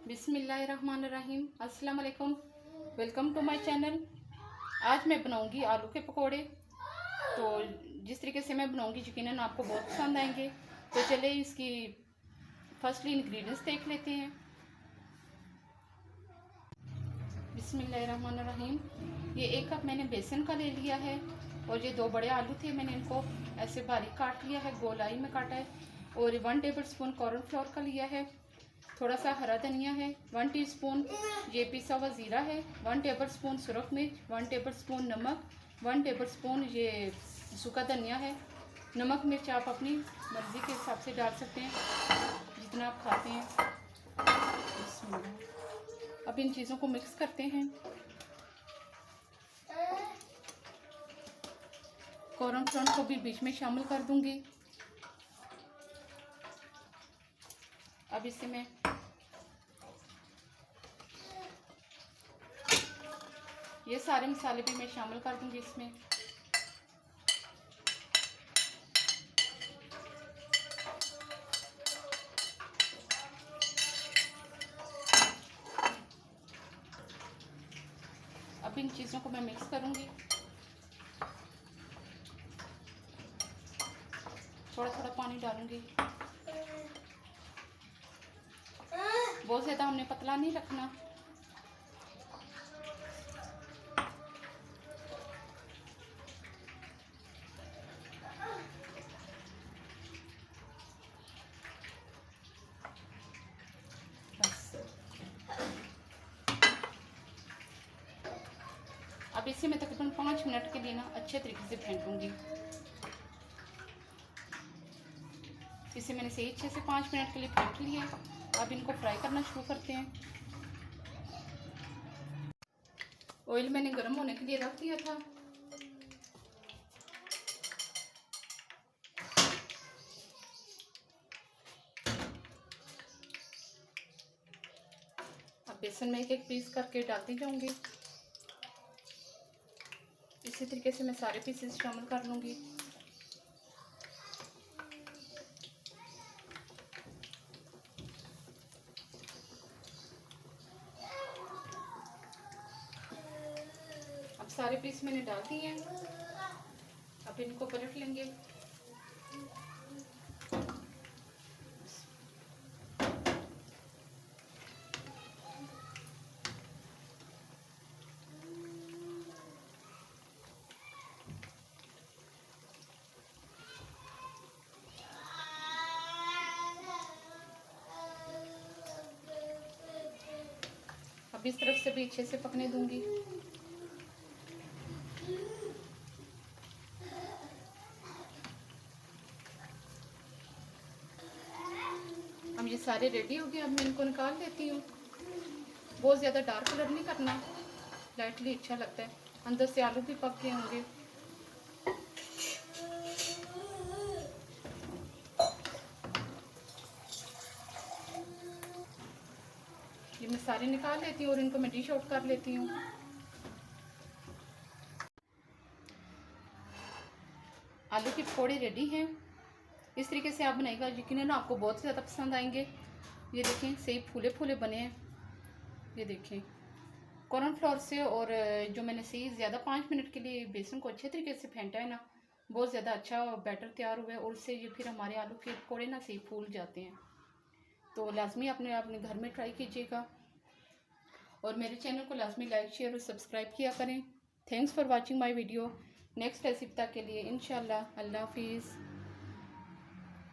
बिस्मिल्लाहिर्रहमानिर्रहीम। अस्सलाम वालेकुम। Welcome to my channel. आज मैं बनाऊंगी आलू के पकोड़े। तो जिस तरीके से मैं बनाऊंगी यकीनन आपको बहुत पसंद आएंगे। तो चलिए इसकी फर्स्टली इंग्रेडिएंट्स देख लेते हैं। बिस्मिल्लाहिर्रहमानिर्रहीम। ये 1 कप मैंने बेसन का ले लिया है और ये 2 बड़े आलू थे, मैंने इनको ऐसे बारीक काट लिया है, गोलाई में काटा है। और 1 टेबलस्पून कॉर्नफ्लोर का लिया है। थोड़ा सा हरा धनिया है, 1 टीस्पून ये पिसा हुआ ज़ीरा है, 1 टेबलस्पून सुरख मिर्च, 1 टेबलस्पून नमक, 1 टेबलस्पून ये सूखा धनिया है। नमक मिर्च आप अपनी मर्ज़ी के हिसाब से डाल सकते हैं, जितना आप खाते हैं। अब इन चीज़ों को मिक्स करते हैं। कॉर्नफ्लोर को भी बीच में शामिल कर दूंगी। अब इसे मैं ये सारे मसाले भी मैं शामिल कर दूंगी इसमें। अब इन चीज़ों को मैं मिक्स करूंगी। थोड़ा थोड़ा पानी डालूंगी। बहुत ज़्यादा हमने पतला नहीं रखना। अब इसे मैं तकरीबन 5 मिनट के लिए ना अच्छे तरीके से फेंटूंगी। इसे मैंने सही अच्छे से 5 मिनट के लिए फेंट लिया। अब इनको फ्राई करना शुरू करते हैं। ऑयल मैंने गर्म होने के लिए रख दिया था। अब बेसन में एक पीस करके डालती जाऊंगी। इसी तरीके से मैं सारे पीसेस शामिल कर लूंगी। अब सारे पीस मैंने डाल दिए हैं। अब इनको पलट लेंगे। अब इस तरफ से भी अच्छे से पकने दूंगी। अब ये सारे रेडी हो गए। अब मैं इनको निकाल लेती हूँ। बहुत ज़्यादा डार्क कलर नहीं करना, लाइटली अच्छा लगता है। अंदर से आलू भी पक गए होंगे। ये मैं सारे निकाल लेती हूँ और इनको मैं डिश आउट कर लेती हूँ। आलू के पकौड़े रेडी हैं। इस तरीके से आप बनाइएगा, यकीनन आपको बहुत ज़्यादा पसंद आएंगे। ये देखें सही फूले फूले बने हैं। ये देखें कॉर्नफ्लोर से, और जो मैंने सही ज़्यादा 5 मिनट के लिए बेसन को अच्छे तरीके से फेंटा है ना, बहुत ज़्यादा अच्छा बैटर तैयार हुआ है। और उससे ये फिर हमारे आलू के पकौड़े ना सही फूल जाते हैं। तो लाजमी अपने अपने घर में ट्राई कीजिएगा और मेरे चैनल को लाजमी लाइक शेयर और सब्सक्राइब किया करें। Thanks for watching my video. Next recipe तक के लिए इंशाल्लाह। अल्लाह हाफिज़।